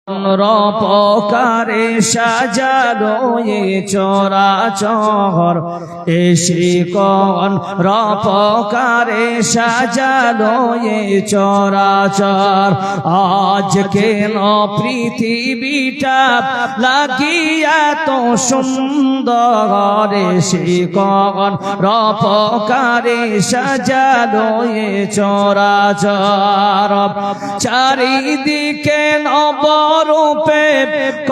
রপকারে সাজালো এ চরাচর এসে কন রপকারে সাজালো এ চরাচর আজ কেন পৃথিবীটা লাগিয়া তো সুন্দর এসে কন রপকারে সাজালো এ চরাচর চারিদিকে নবরূপে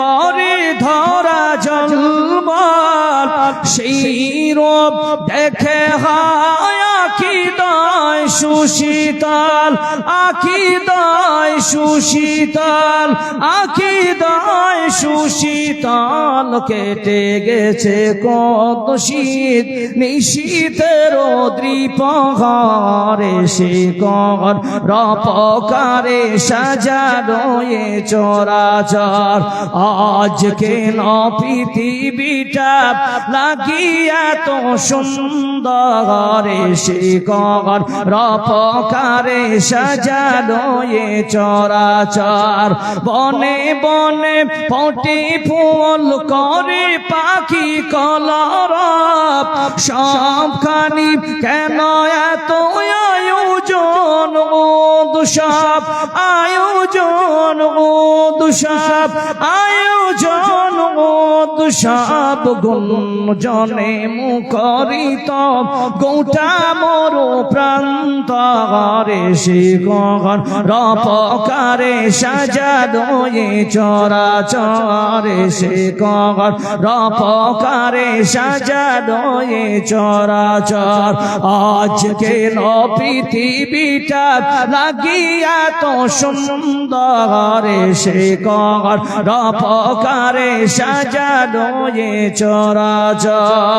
করে ধরা জলমল সেই রূপ দেখে হয় আকিদায় সুশীতল আকিদায় সুশীতল আকিদায় সুশীতল কেটে গেছে কত শীত নিশীতের দ্বিপ্রহর এসে কর রপকারে সাজালো এ চরাচর আজ কেন পৃথিবীটা লাগিয়া তো সুন্দর এসে কর রপকারে সাজালো এ চরাচর বনে বনে ফোটে ফুল করে পাখি কলরব সবখানি কেন এত আয়োজন ও দুসব আয়োজন ও দুসব আয়োজন ও দুসব গুঞ্জনে মুখরিত গোটা মোর প্রান্ত এসে কর রপকারে সাজালো এ চরাচর এসে কর রপকারে সাজালো এ চরাচর আজ কেন পৃথিবীটা লাগিয়া তো সুন্দর এসে কর রপকারে সাজালো এ চরাচর।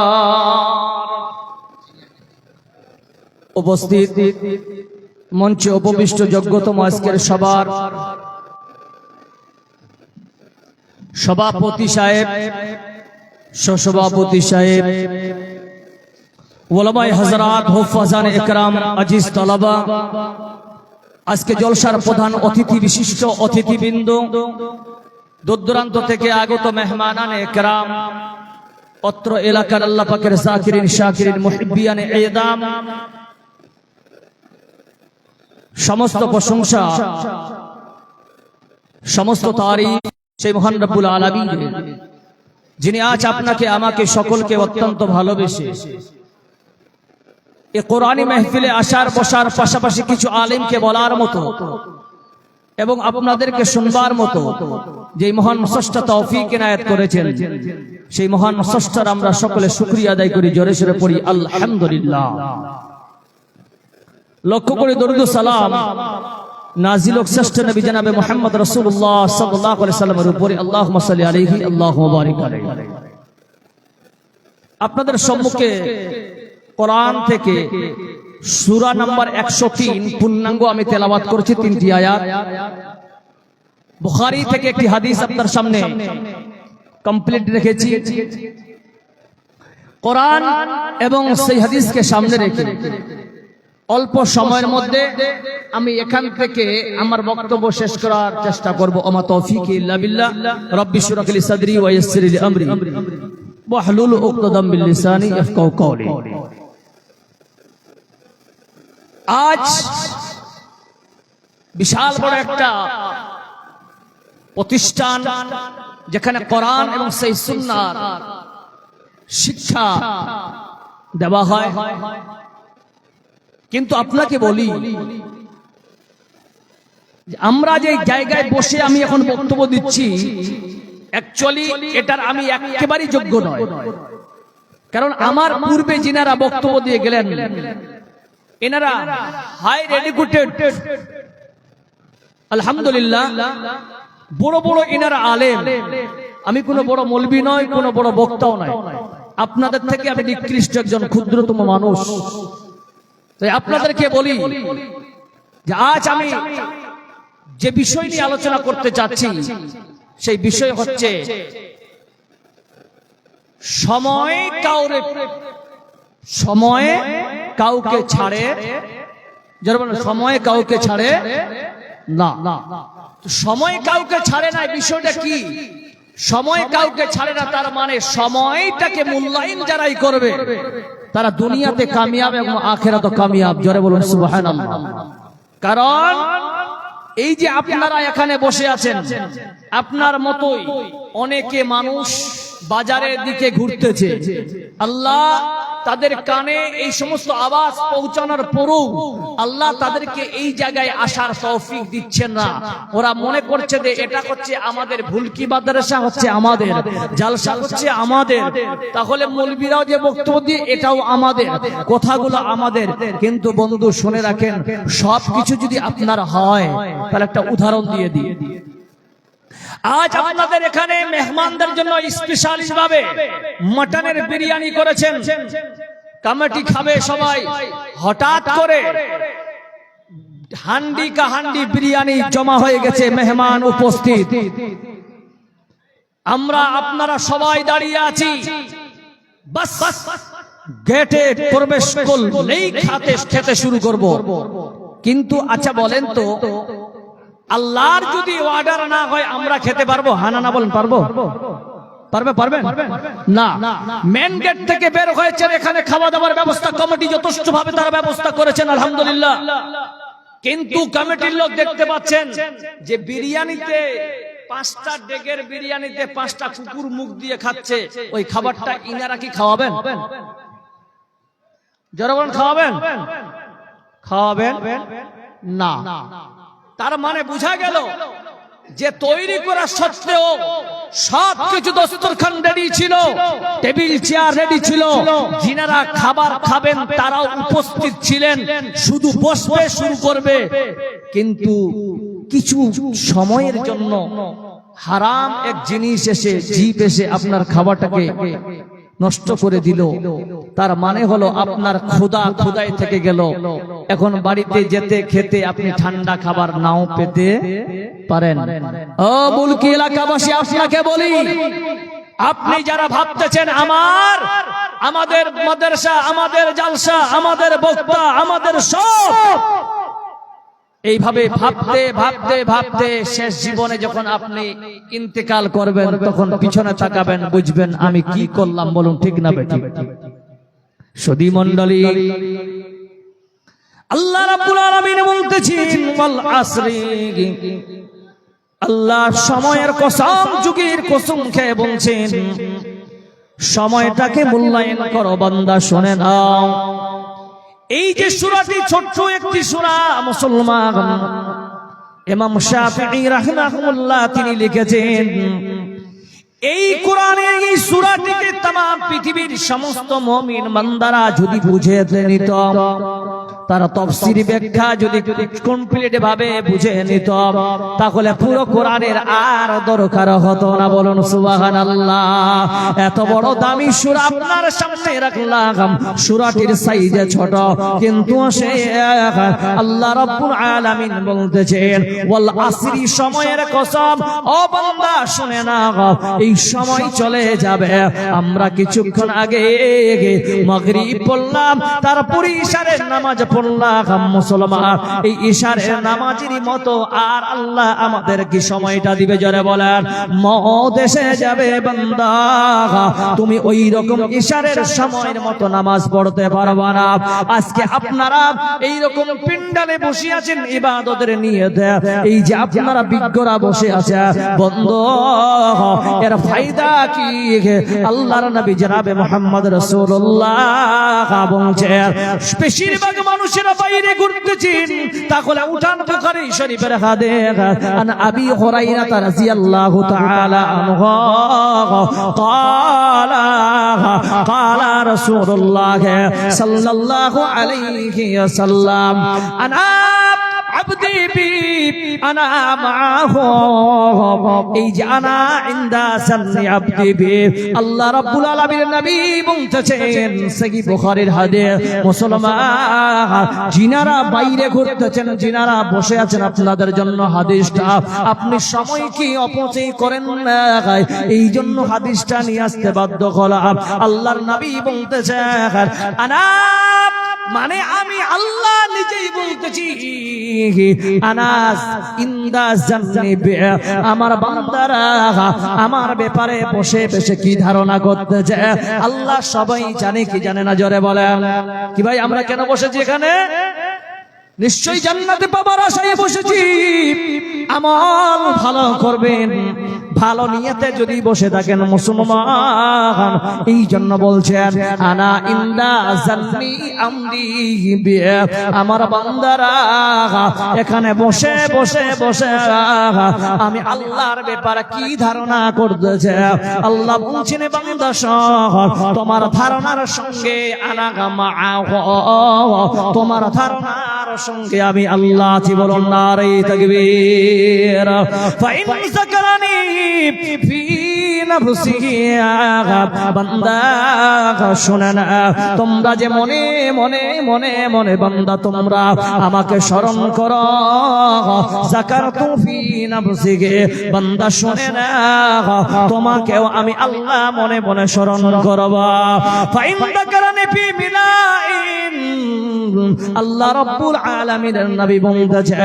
উপস্থিত মঞ্চে উপবিষ্ট যোগ্যতম আজকের সবার সভাপতি সাহেব, সহসভাপতি সাহেব, ওলামায়ে হযরত, হুফাজানে ইকরাম, আজিজ তালাবা, আজকে জলসার প্রধান অতিথি বিশিষ্ট অতিথিবৃন্দ, দূরদূরান্ত থেকে আগত মেহমানানে ইকরাম, অত্র এলাকার আল্লাহ পাকের যাকিরিন শাকিরিন মুহিব্বিয়ানে ইদাম, সমস্ত প্রশংসা সমস্ত তারিফ সেই মহান রব্বুল আলামিন যিনি আজ আপনাকে আমাকে সকলকে অত্যন্ত ভালোবেসে এই কোরআনী মাহফিলে আসার বসার পাশাপাশি কিছু আলেমকে বলার মতো এবং আপনাদেরকে শুনবার মতো যে মহান স্রষ্টা তৌফিক ইনায়েত করেছেন, সেই মহান স্রষ্টার আমরা সকলে শুকরিয়া আদায় করি, জোরে সোরে পড়ি আলহামদুলিল্লাহ। লক্ষ্য করে দরুদ ও সালাম নাজিল হোক শ্রেষ্ঠ নবী জনাবে মুহাম্মদ রাসূলুল্লাহ সাল্লাল্লাহু আলাইহি সাল্লামের উপরে, আল্লাহুম্মা সাল্লি আলাইহি আল্লাহুম্মা বারিক আলাইহি। আপনাদের সম্মুখে কোরআন থেকে সূরা নাম্বার 103 পূর্ণাঙ্গ আমি তেলাওয়াত করেছি, 3টি আয়াত। বুখারী থেকে একটি হাদিস আপনার সামনে কমপ্লিট রেখেছি। কোরআন এবং সেই হাদিসকে সামনে রেখে অল্প সময়ের মধ্যে আমি এখান থেকে আমার বক্তব্য শেষ করার চেষ্টা করব। ওমা তৌফিকি ইল্লা বিল্লাহ। রব্বি ইশরাহ লি সাদরি ওয়া ইয়াসসির লি আমরি ওয়াহলুল উকদাতাম মিন লিসানি ইয়াফকাহু কওলি। আজ বিশাল বড় একটা প্রতিষ্ঠান যেখানে কোরআন এবং সেই সুন্নাহর শিক্ষা দেওয়া হয়, কিন্তু আপনাকে বলি আমরা যে জায়গায় বসে আমি এখন বক্তব্য দিচ্ছি, অ্যাকচুয়ালি এটার আমি একেবারেই যোগ্য নয়। কারণ আমার পূর্বে যিনারা বক্তব্য দিয়ে গেলেন এনারা হাই এডুকেটেড, আলহামদুলিল্লাহ, বড় বড় এনারা আলেম। আমি কোনো বড় মৌলবি নয়, কোনো বড় বক্তাও নয়, আপনাদের থেকে আমি নিকৃষ্ট একজন ক্ষুদ্রতম মানুষ। তাই আপনাদেরকে বলি যে আজ আমি যে বিষয় নিয়ে আলোচনা করতে চাচ্ছি সেই বিষয় হচ্ছে সময় কাউকে ছাড়ে, সময় কাউকে ছাড়ে না। সময় কাউকে ছাড়ে না, বিষয়টা কি? সময় কাউকে ছাড়ে না, তার মানে সময়টাকে মূল্যায়ন যারাই করবে তারা দুনিয়াতে কামিয়াব এবং আখিরাতে কামিয়াব। জোরে বলুন সুবহানাল্লাহ। কারণ এই যে আপনারা এখানে বসে আছেন, আপনার মতোই অনেকে মানুষ বাজারের দিকে ঘুরতেছে, আল্লাহ তাদের কানে এই সমস্ত আওয়াজ পৌঁছানোর পরও আল্লাহ তাদেরকে এই জায়গায় আসার তৌফিক দিচ্ছেন না। ওরা মনে করছে যে এটা হচ্ছে আমাদের ভুলকি মাদ্রাসা, হচ্ছে আমাদের জালসা, হচ্ছে আমাদের, তাহলে মৌলবীরাও যে বক্তব্য দিয়ে এটাও আমাদের, কথাগুলো আমাদের। কিন্তু বন্ধু শুনে রাখেন, সবকিছু যদি আপনার হয় তাহলে একটা উদাহরণ দিয়ে দিই। আজ আপনাদের এখানে মেহমানদের জন্য স্পেশালিস্ট ভাবে মটনের বিরিয়ানি করেছেন, কমিটি খাবে সবাই। হঠাৎ করে হান্ডি কা হান্ডি বিরিয়ানি জমা হয়ে গেছে, মেহমান উপস্থিত, আমরা আপনারা সবাই দাঁড়িয়ে আছি, বাস গেটে প্রবেশ করলেই খেতে শুরু করব। কিন্তু আচ্ছা বলেন তো, আল্লাহর যদি অর্ডার না হয় আমরা খেতে পারবো? হানা না বলেন, পারবো? পারবেন না। মেন গেট থেকে বের হয়েছেন, এখানে খাওয়া দাওয়ার ব্যবস্থা কমিটি যথেষ্ট ভাবে তারা ব্যবস্থা করেছেন, আলহামদুলিল্লাহ। কিন্তু কমিটির লোক দেখতে পাচ্ছেন যে বিরিয়ানিতে, 5টা ডেগের বিরিয়ানিতে 5টা কুকুর মুখ দিয়ে খাচ্ছে। ওই খাবারটা ইনারা কি খাওয়াবেন? জনগণ খাওয়াবেন না। তার মানে বোঝা গেল যে তৈরি করা সত্ত্বেও সবকিছু দস্তরখান রেডি ছিল, টেবিল চেয়ার রেডি ছিল, যিনারা খাবার খাবেন তারাও উপস্থিত ছিলেন, শুধু বসবে শুরু করবে। কিন্তু কিছু সময়ের জন্য হারাম এক জিনিস এসে, জিভ এসে আপনার খাবারটাকে নষ্ট করে দিল। তার মানে হলো আপনার ক্ষুধাই থেকে গেল। এখন বাড়িতে যেতে খেতে আপনি ঠান্ডা খাবার নাও পেতে পারেন। ও মুলকি এলাকাবাসী, আপনাকে বলি, আপনি যারা ভাবতেছেন আমাদের মাদ্রাসা, আমাদের জালসা, আমাদের বক্তা, আমাদের সব, এইভাবে ভাবতে শেষ জীবনে যখন আপনি ইন্তেকাল করবেন তখন পিছনে তাকাবেন, বুঝবেন আমি কি করলাম। বলুন ঠিক না বেঠিক? সুধী মণ্ডলী, আল্লাহ রাব্বুল আলামিন বলতেছেন ওয়াল আসরি, আল্লাহ সময়ের কসম, যুগের কসম খেয়ে বলছেন সময়টাকে মূল্যায়ন করো বান্দা। শুনে নাও, এই যে সূরাটি ছোট্ট একটি সূরা, মুসলমান ইমাম শাফিঈ রাহিমাহুল্লাহ তিনি লিখেছেন, এই কোরআনের এই সূরাটিকে तमाम পৃথিবীর সমস্ত মুমিন বান্দারা যদি বুঝে নিত, তারা তাফসীর ব্যাখ্যা যদি কমপ্লিট ভাবে বুঝে নিত, তাহলে পুরো কোরআনের আর দরকার হতো না। বলুন সুবহানাল্লাহ। এত বড় দামি সূরা আপনার সামনে রাখলাম, সূরাটির সাইজে ছোট, কিন্তু সে আল্লাহ রাব্বুল আলামিন বলতেছেন ওয়াল আসরি, সময়ের কসম। ও বান্দা শুনে না, এই সময় চলে যাবে। আমরা কিছুক্ষণ আগে মাগরিব পড়লাম, তারপরে ইশারের নামাজ পড়লাম। মুসলমান, এই ইশারের নামাজের মতো আর আল্লাহ আমাদের কি সময়টা দিবে? জোরে বলেন। মওত এসে যাবে বান্দা, তুমি ওই রকম ইশারের সময়ের মতো নামাজ পড়তে পারবে না। আজকে আপনারা এই রকম পিন্ডালে বসে আছেন ইবাদতের নিয়তে, এই যে আপনারা বিজ্ঞরা বসে আছে বন্ধু, এর ফায়দা কি? আল্লাহর নবী জনাবে মুহাম্মদ রাসূলুল্লাহ বলেছেন, বেশিরভাগ মানুষেরা বাইরে ঘুরতেছেন, তাহলে উঠান বুখারী শরীফের হাদিস, আন আবি হুরায়রা রাদিয়াল্লাহু তাআলা আনহু ক্বালা রাসূলুল্লাহ সাল্লাল্লাহু আলাইহি ওয়াসাল্লাম, আনা আবদি বি আনা মাহু, এই যে আনা ইনদা সান্নি আবদি বি, আল্লাহ রাব্বুল আলামিনের নবী বলতেছেন, সহিহ বুখারীর হাদিস। মুসলমান, যিনারা বাইরে ঘুরতেছেন, যিনারা বসে আছেন, আপনাদের জন্য হাদিসটা, আপনি সময় কি অপচয় করেন না, এই জন্য হাদিসটা নিয়ে আসতে বাধ্য হলাম। আল্লাহর নবী বলতেছেন, আনা মানে আমি আল্লাহ নিজেই বলতেছি আনাস ইন্দা জান্নিবি, আমার বান্দারা আমার ব্যাপারে বসে বসে কি ধারণা করতেছে আল্লাহ সবাই জানে কি জানে না, জোরে বলেন। কি ভাই আমরা কেন বসেছি এখানে? নিশ্চয়ই জান্নাতে পাবার আশায় বসেছি। আমল ভালো করবেন, ভালো নিয়তে যদি বসে থাকেন মুসলমান, এই জন্য বলছেন আনা ইন্দা জান্নি আমদি বি, আমার বান্দারা এখানে বসে বসে বসে আমি আল্লাহর ব্যাপারে কি ধারণা করতেছে আল্লাহ বলছেন বান্দা শোন, তোমার ধারণার সঙ্গে আনা মাআহ, তোমার ধারণার সঙ্গে আমি আল্লাহ আছি। বলুন নারে তাকবীর। ফাইন যাকারানি ফি নাফসি, বান্দা শুনে না, তোমরা যে মনে মনে মনে মনে বান্দা তোমরা আমাকে স্মরণ করো, যাকারতু ফি নাফসি, বান্দা শুনে না তোমাকেও আমি আল্লাহ মনে মনে স্মরণ করব। ফাইন যাকারানি ফি মিলাইন, আল্লাহ রাব্বুল আলামিনের নবী বলতেছে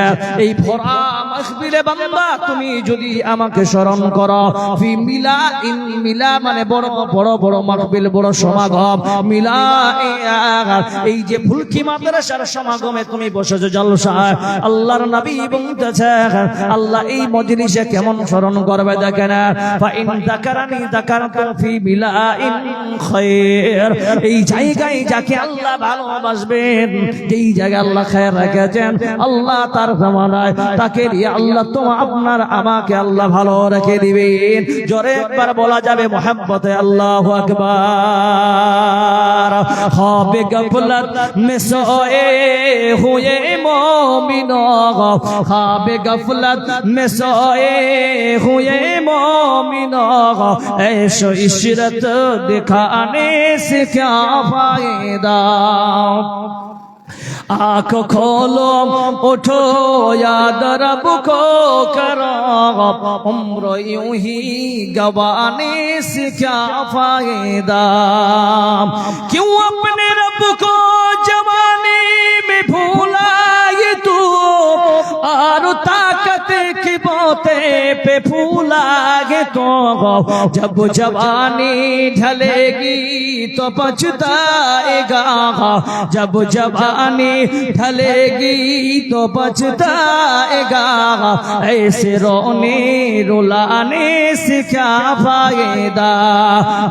এই ভরা মাহফিলে বান্দা তুমি যদি আমাকে স্মরণ করো, ফি মিলা ইন, মিলা মানে বড় বড় বড় মাহফিল, বড় সমাগম, মিলা এই যে ফুলকি মাদ্রাসার সমাগমে তুমি বসেছো জলসায়, আল্লাহর নবী বলতেছে আল্লাহ এই মজলিসে কেমন স্মরণ করবে দেখেন। ফা ইন যাকারানি যাকারতু ফি মিলা ইন খায়র, এই জায়গায় যাকে আল্লাহ ভালোবাসবেন, যেই জায়গায় আল্লাহ খায়ের রেখেছেন আল্লাহ তার জামানায় তাকে দিয়ে আল্লাহ তো আপনার আমাকে আল্লাহ ভালো রেখে দিবেন। জোরে একবার বলা যাবে মোহাম্মতে আল্লাহু আকবার। খাবে গফলত মে সোয়ে হুয়ে মুমিনো, খাবে গফলত মে সোয়ে হুয়ে মুমিনো, ऐशो इशरत दिखाने से क्या फायदा। आँख खोलो उठो याद रब को करो, उम्र यूं ही गवाने से क्या फायदा। क्यों अपने रब को जवानी में भूलाए तू, और ताकत की बोते पे फूलागे तो, जब जवानी ढलेगी तो पछताएगा, जब जवानी ढलेगी तो पछताएगा, ऐसे रोने रुलाने से क्या फायदा।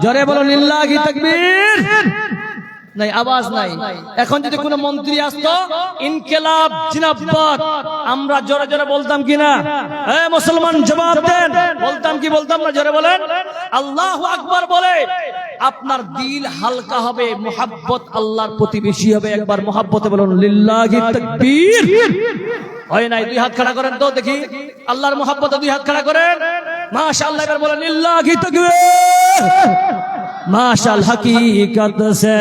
जोरे बोलो लिल्लाही तकबीर। নাই আওয়াজ নাই। এখন যদি কোনো মন্ত্রী আসতো ইনকিলাব জিন্দাবাদ, আমরা জোরে জোরে বলতাম কিনা? এই মুসলমান জবাব দেন, বলতাম কি বলতাম না? জোরে বলেন আল্লাহু আকবার। বলে আপনার দিল হালকা হবে, মুহাব্বত আল্লাহর প্রতি বেশি হবে। একবার মুহাব্বতে বলুন লিল্লাহি তাকবীর। হয় নাই? দুই হাত খাড়া করেন তো দেখি, আল্লাহর মুহাব্বতে দুই হাত খাড়া করেন। মাশাআল্লাহ, এবার বলেন লিল্লাহি তাকবীর। माशाल हकीकत से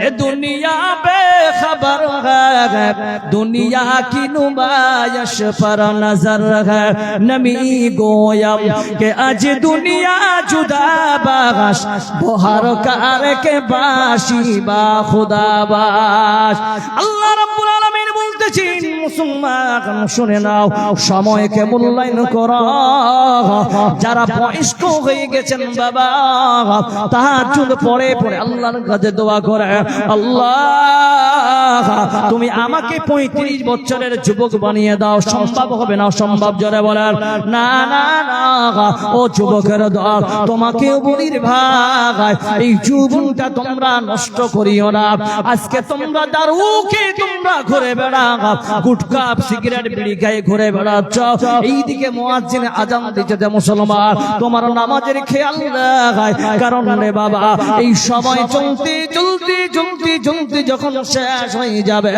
ये दुनिया बेखबर है, दुनिया की नुमाइश पर नजर है, नमी गोयम के आज दुनिया जुदा बाश, बोहर कार के बाशी बा खुदा बाश। अल्लाह रब्बुल आलमीन বলতেছেন মুসলমান শুনে নাও, সময়কে মূল্যায়ন করো। যারা বয়স্ক হয়ে গেছেন বাবা, তাহাজ্জুদ পড়ে পড়ে আল্লাহর কাছে দোয়া করে, আল্লাহ তুমি আমাকে 35 বছরের যুবক বানিয়ে দাও। সম্ভব হবে না? অসম্ভব। জোরে বলেন না না না। ও যুবকের দল, তোমাকেও বলি রে ভাই, এই জীবনটা তোমরা নষ্ট করিও না। আজকে তোমরা দারুকে তোমরা ঘুরে বেড়াও, গুটকা সিগারেট বিড়ি খাই ঘুরে বেড়াচ্ছ, এইদিকে মুয়াজ্জিন আজান দিচ্ছে। মুসলমান তোমার নামাজের খেয়াল রাখ, কারণ রে বাবা এই সময় চলতে চলতে চলতে চলতে যখন শেষ হয়ে যাবে,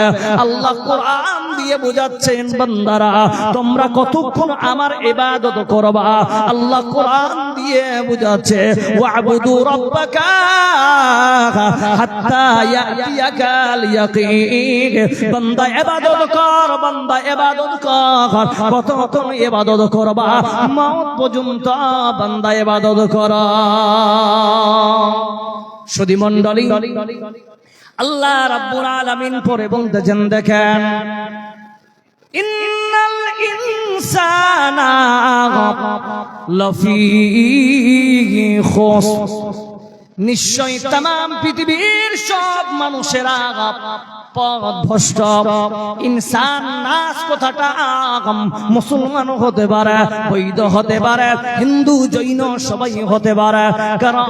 আল্লাহ কোরআন দিয়ে বোঝাচ্ছেন বান্দারা তোমরা কতক্ষণ আমার ইবাদত করবা। আল্লাহ কোরআন দিয়ে বোঝাচ্ছে ওয়াবুদু রাব্বাকা হাত্তা ইয়াতিয়াকাল ইয়াকিন। বান্দা ইবাদত কর, বান্দা ইবাদত কর। কতক্ষণ ইবাদত করবা? মওত পর্যন্ত বান্দা ইবাদত কর। সুধী মণ্ডলী, আল্লাহ রাব্বুল আলামিন পরে বলতেছেন দেখেন ইন্নাল ইনসানা লাফি খুসর নিশ্চয় तमाम পৃথিবীর সব মানুষেরা পথভ্রষ্ট ইনসান নাস কথাটা মুসলমান হতে পারে বৈধ হতে পারে হিন্দু জৈন সবাই হতে পারে কারণ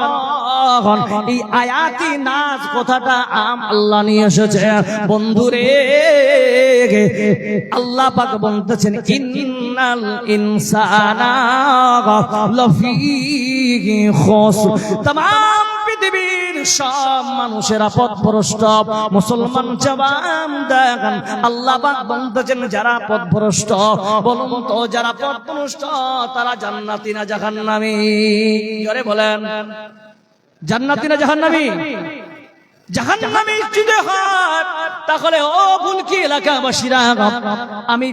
এই আয়াতি নাস কথাটা আল্লাহ নিয়ে এসেছে বন্ধুরে আল্লাহ পাক বলতেছেন ইন্নাল ইনসানা লাফি খুসর तमाम পৃথিবীর সব মানুষেরা পথভ্রষ্ট মুসলমান জবান দেখেন আল্লাহ পাক বলতেছেন যারা পথভ্রষ্ট বলুন তো যারা পথভ্রষ্ট তারা জান্নাতি না জাহান্নামী জোরে বলেন জান্নাতি না জাহান্নামী জাহান্নামী যদি হয় তাহলে ও বুলকি এলাকাবাসীরা আমি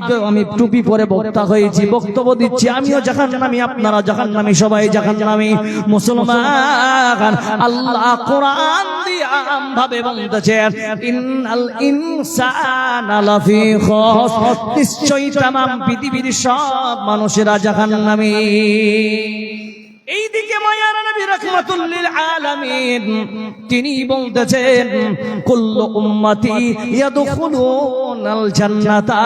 টুপি পরে বক্তা হয়েছি বক্তব্য দিচ্ছি আমিও জাহান্নামী আপনারা জাহান্নামী সবাই জাহান্নামী মুসলমান আল্লাহ কোরআন দিয়ে আমভাবে বলতেছেন ইন্নাল ইনসানা লাফি খুসর নিশ্চয়ই तमाम পৃথিবীর সব মানুষেরা জাহান্নামী এইদিকে মায়ার নবী রাহমাতুল লিল আলামিন তিনি বলতেছেন কুল্লু উম্মতি ইয়াদখুলুনাল জান্নাতা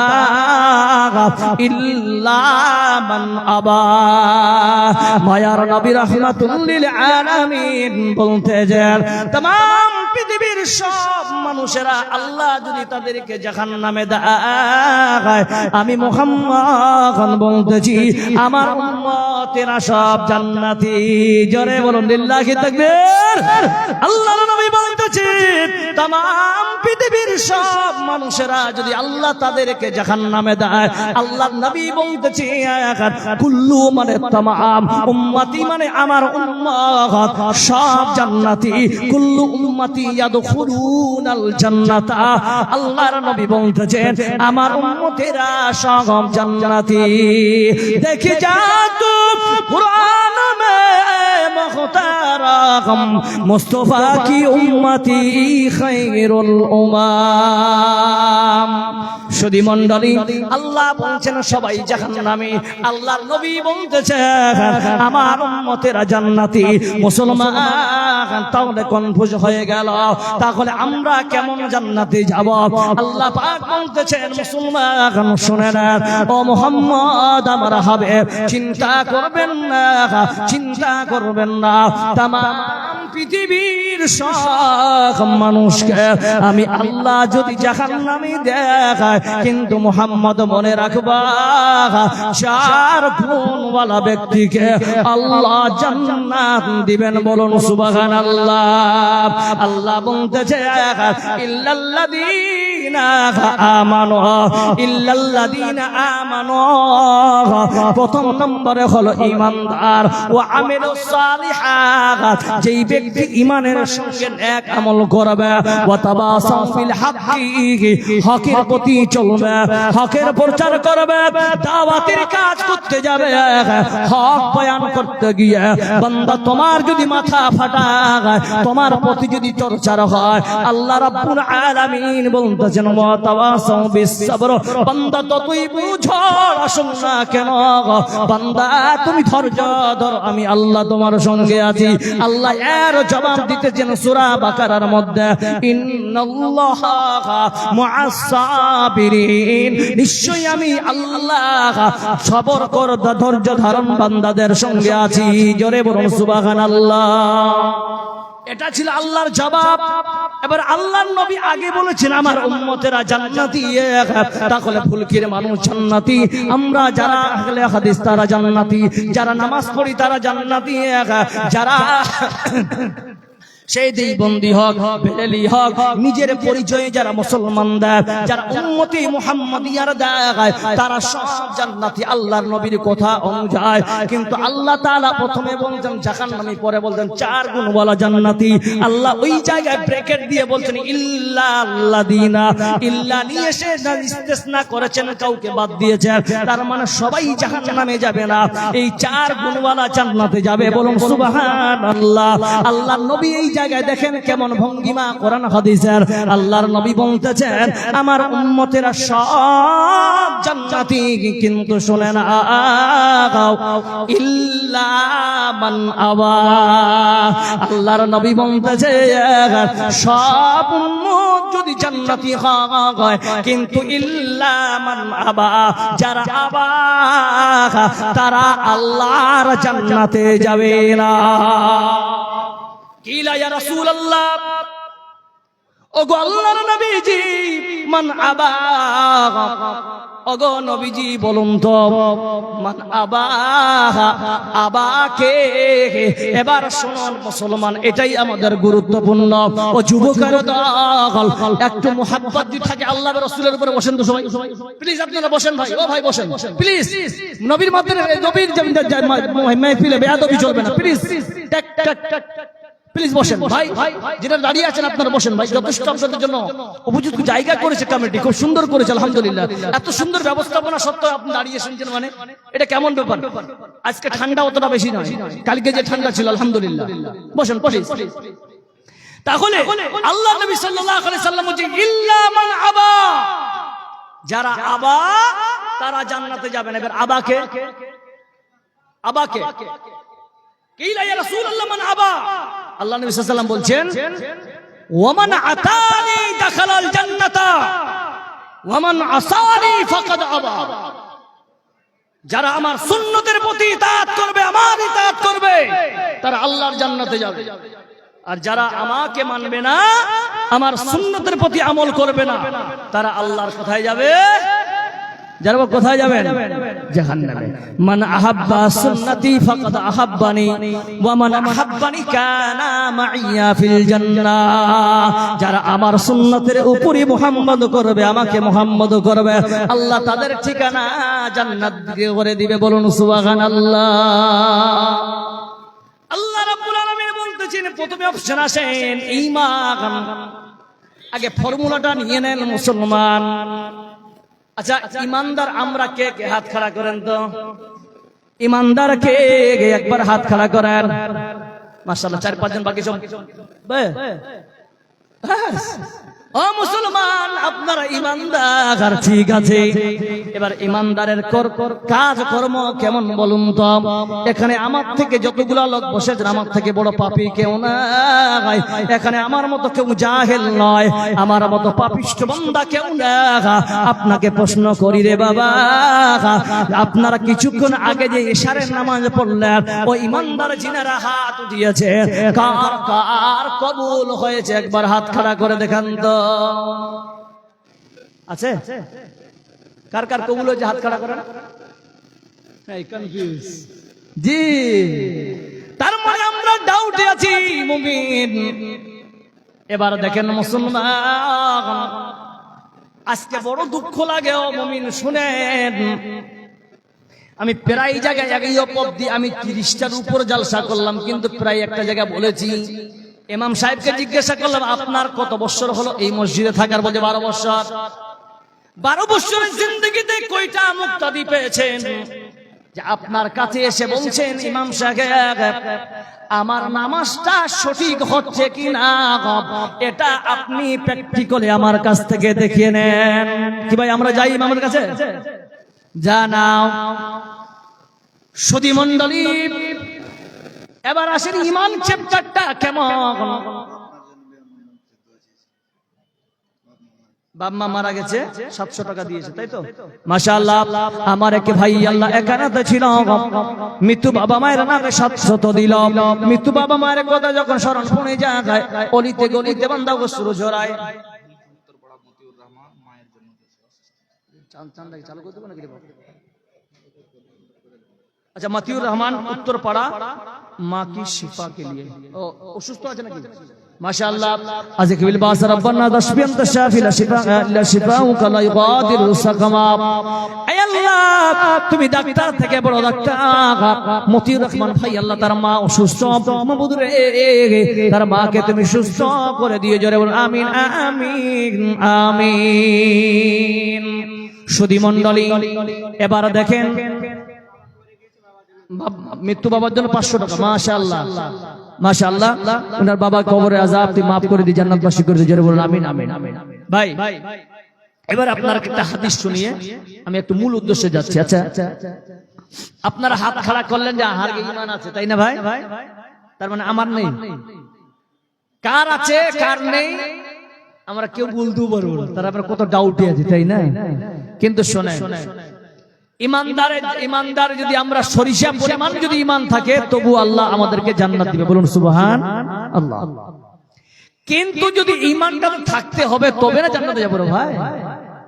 ইল্লা মান আবা মায়ার নবী রাহমাতুল লিল আলামিন বলতেছেন तमाम পৃথিবীর সব মানুষেরা আল্লাহ যদি তাদেরকে জাহান্নামে দেয় আমি মুহাম্মদ বলতেছি আমার উম্মতেরা সব জান্নাতি জোরে বলুন লিল্লাহি তাকবীর আল্লাহর নবী বলতেছেন तमाम পৃথিবীর সব মানুষেরা যদি আল্লাহ তাদেরকে জাহান্নামে দেয় আল্লাহর নবী বলতেছেন কুল্লু মানে तमाम উম্মতি মানে আমার উম্মত সব জান্নাতি কুল্লু উম্মতি ইয়াদখুলুনাল জান্নাতা আল্লাহর নবী বলতেছেন আমার উম্মতেরা সব জান্নাতি দেখে যা তো কুরআন মে মুখতারাম মুস্তাফা কি উম্মতি খায়রুল উমাম সুধী মণ্ডলী আল্লাহ বলছেন সবাই জাহান্নামী আল্লাহর নবী বলতেছেন আমার উম্মতেরা জান্নাতি মুসলমান তাহলে কনফিউজ হয়ে গেল তাহলে আমরা কেমন জান্নাতে যাব আল্লাহ পাক বলতেছেন মুসলমান শুনে না ও মুহাম্মদ আমার হাবিব চিন্তা করবেন না तमाम পৃথিবীর সব মানুষকে আমি আল্লাহ যদি জাহান্নামে দেখায় কিন্তু মুহাম্মদ মনে রাখবা চার গুণওয়ালা ব্যক্তিকে আল্লাহ জান্নাত দিবেন বলুন সুবহানাল্লাহ আল্লাহ বলতেছে ইল্লাল্লাযীনা আমানু প্রথম নম্বরে হলো ঈমানদার ওয়া আমিলুস সালিহাত যেই ব্যক্তি ঈমানের সঙ্গে নেক আমল করবে ওয়া তাবাসাউ ফিল হাক্কি হকের প্রতি চলবে হকের প্রচার করবে দাওয়াতের কাজ করতে যাবে হক বয়ান করতে গিয়ে বান্দা তোমার যদি মাথা ফাটা তোমার প্রতি যদি চর্চার হয় আল্লাহ রাব্বুল আলামিন বলতেছেন ওয়া তাওয়াসাউ বিস sabr বান্দা যতই বুঝো আসুন না কেন বান্দা তুমি ধৈর্য ধর আমি আল্লাহ তোমার সঙ্গে আছি আল্লাহ এর জবাব দিতেছেন সূরা বাকারার মধ্যে ইন্নাল্লাহা মুআস সাবিরিন নিশ্চয়ই আমি আল্লাহ সবর কর ধৈর্য ধারণ বান্দাদের সঙ্গে আছি জোরে বলুন সুবহানাল্লাহ এটা ছিল আল্লাহর জবাব এবার আল্লাহর নবী আগে বলেছেন আমার উম্মতেরা জান্নাতি তাহলে ফুলকির মানুষ জান্নাতি আমরা যারা আহলে হাদিস তারা জান্নাতি যারা নামাজ পড়ি তারা জান্নাতি যারা সেই দেবন্দি হক বেরেলি হক নিজের পরিচয়ে যারা মুসলমান দেয় যারা উম্মতি মুহাম্মাদিয়ার দেয় তারা সব জান্নাতি আল্লাহর নবীর কথা অনুযায়ী কিন্তু আল্লাহ তাআলা প্রথমে বলছেন জাহান্নামী পরে বলছেন চার গুণওয়ালা জান্নাতি আল্লাহ ওই জায়গায় ব্র্যাকেট দিয়ে বলছেন ইল্লাল্লাযিনা ইল্লা নিয়ে সে ইস্তেসনা করেছেন কাউকে বাদ দিয়েছেন তার মানে সবাই জাহান্নামে যাবে না এই চার গুণওয়ালা জান্নাতে যাবে বলুন সুবহানাল্লাহ আল্লাহর নবী এই জায়গায় দেখেন কেমন ভঙ্গিমা কোরআন হাদিসের। আল্লাহর নবী বলতেছেন আমার উম্মতেরা সব জান্নাতি, কিন্তু শুনে না ইল্লা মান আবা। আল্লাহর নবী বলতেছে সব উম্মত যদি জান্নাতি হয়, কিন্তু ইল্লা মান আবা, যারা আবা তারা আল্লাহর জান্নাতে যাবে না। কিলা ইয়া রাসূলুল্লাহ, ওগো আল্লাহর নবীজি, মান আবা, ওগো নবীজি বলুন তো মান আবা, আবাকে। এবার শুনুন মুসলমান, এটাই আমাদের গুরুত্বপূর্ণ। ও যুবকের দল, একটু মুহাব্বত যদি থাকে আল্লাহর রাসূলের উপরে বসেন তো সবাই, প্লিজ আপনারা বসেন ভাই, ও ভাই বসেন প্লিজ। নবীর মাধ্যমে নবীর মাহফিলে বেয়াদবি চলবে না, প্লিজ টাক টাক টাক প্লিজ বসেন ভাই, যেটা দাঁড়িয়ে আছেন আপনারা বসেন ভাই। যথেষ্ট আপনাদের জন্য উপযুক্ত জায়গা করেছে কমিটি, খুব সুন্দর করেছে আলহামদুলিল্লাহ। এত সুন্দর ব্যবস্থাপনা সত্ত্বেও আপনি দাঁড়িয়ে শুনছেন, মানে এটা কেমন ব্যাপার? আজকে ঠান্ডা অতটা বেশি নয়, কালকে যে ঠান্ডা ছিল আলহামদুলিল্লাহ। বসেন প্লিজ। তাহলে আল্লাহ নবী সাল্লাল্লাহু আলাইহি সাল্লাম বলেন ইল্লা মান আবা, যারা আবা তারা জান্নাতে যাবেন। এবার আবাকে, আবাকে কিলা ইয়া রাসূলুল্লাহ মান আবা, আল্লাহ নবী সাল্লাল্লাহু আলাইহি ওয়াসাল্লাম বলছেন ওয়ামান আতানি দাখালাল জান্নাতা ওয়ামান আসানি ফাকাদ আবা। যারা আমার সুন্নতের প্রতি ইতাআত করবে, আমার ইতাআত করবে, তারা আল্লাহর জান্নাতে যাবে। আর যারা আমাকে মানবে না, আমার সুন্নতের প্রতি আমল করবে না, তারা আল্লাহর কোথায় যাবে? যারা কোথায় যাবেন? জাহান্নামে। মান আহাব্বা সুন্নতি ফাকাদ আহাব্বানি ওয়া মান আহাব্বানি কানা মাইয়া ফিল জান্নাহ। যারা আমার সুন্নতের উপরই মুহাম্মদ করবে, আমাকে মুহাম্মদ করবে, আল্লাহ তাদের ঠিকানা জান্নাত করে দিবে। বলুন সুবহানাল্লাহ। আল্লাহ রাব্বুল আলামিন বলতেছেন প্রথমে অপশন আসেন ঈমান। আগে ফর্মুলাটা নিয়ে নেন মুসলমান। আচ্ছা, ইমানদার আমরা কে কে? হাত খাড়া করেন তো। ইমানদার কে? একবার হাত খাড়া করেন। মাশাআল্লাহ, 4-5 জন বাকি সব। ও মুসলমান, আপনারা ইমানদার, ঠিক আছে। এবার ইমানদারের কাজ কর্ম কেমন বলুন তো? এখানে আমার থেকে যতগুলা লোক বসে, আমার থেকে বড় পাপী কেউ নাই। এখানে আমার মতো কেউ জাহেল নয়, আমার মতো পাপিষ্ঠ বান্দা কেউ না। আপনাকে প্রশ্ন করি রে বাবা, আপনারা কিছুক্ষণ আগে যে ইশারের নামাজ পড়লেন, ও ইমানদার জিনারা হাত উঠিয়েছে, কার কার কবুল হয়েছে? একবার হাত খাড়া করে দেখান তো। আছে? কার কার কবুল হয়েছে? হাত খাড়া করেন। জি, তার মানে আমরা ডাউটে আছি মুমিন। এবার দেখেন মুসলমান, আজকে বড় দুঃখ লাগে ও মুমিন, শুনেন। আমি প্রায় জায়গায় আমি 30টার উপর জালসা করলাম, কিন্তু প্রায় একটা জায়গা বলেছি, ইমাম সাহেবকে জিজ্ঞাসা করলাম আপনার কত বছর হলো এই মসজিদে থাকার? বলছে 12 বছর। 12 বছরের জিন্দেগিতে কয়টা মুক্তাদি পেয়েছেন? যে আপনার কাছে এসে বলছেন ইমাম সাহেব আমার নামাজটা সঠিক হচ্ছে কিনা, এটা আপনি প্র্যাকটিক্যালি আমার কাছ থেকে দেখিয়ে নেন। কি ভাই, আমরা যাই ইমামের কাছে? জানাও সুধী মণ্ডলী। এবার আসেন ইমান চ্যাপ্টারটা কেমন। বাবা মারা গেছে, 700 টাকা দিয়েছে, তাই তো? মাশাআল্লাহ। আমার এক ভাই আল্লাহ একানাতে ছিল, মৃত্যু বাবা মায়ের নামে 700 দিল। মৃত্যু বাবা মায়ের কথা যখন স্মরণ পড়ে যায়, অলিতে গলিতে বান্দা অশ্রু ঝরায়। চালু করতে পারো নাকি? अच्छा मतियुर रहमान उत्तर पड़ा माँ की शिफा के लिए অসুস্থ আছে নাকি মাশাআল্লাহ আযিক বিল বাস রব্বানা দাশবিয়ান তাশাফি লা শিফাউকা লা ইগাদিরু সাকামা আয় আল্লাহ তুমি ডাক্তার থেকে বড় ডাক্তার মতিউর রহমান ভাই আল্লাহ তার মা অসুস্থ মাবুদ রে তার মাকে তুমি সুস্থ করে দিও জোরে বল আমিন আমিন আমিন সুধী মণ্ডলী এবার দেখেন মৃত্যু বাবার জন্য 500 টাকা মাশাআল্লাহ মাশাআল্লাহ ওনার বাবা কবরে আযাব তুই মাফ করে দি, জান্নাতবাসী করে দি, জোরে বলুন আমিন আমিন আমিন। ভাই এবার আপনারা একটা হাদিস শুনিয়ে আমি একটু মূল উদ্দেশ্যে যাচ্ছি। আচ্ছা আপনারা হাত খাড়া করলেন যে আহার ঈমান আছে, তাই না ভাই? তার মানে আমার নেই, কার আছে কার নেই আমরা কেউ বলতেও পারবো না, তার আবার কত ডাউটই আছে, তাই না? কিন্তু শোনেন, ইমানদার যদি আমরা সরিষা পরিমাণ যদি ঈমান থাকে তবু আল্লাহ আমাদেরকে জান্নাত দিবে, বলুন সুবহানাল্লাহ। কিন্তু যদি ঈমানটা থাকতে হবে তবে না জান্নাতে যাবো ভাই,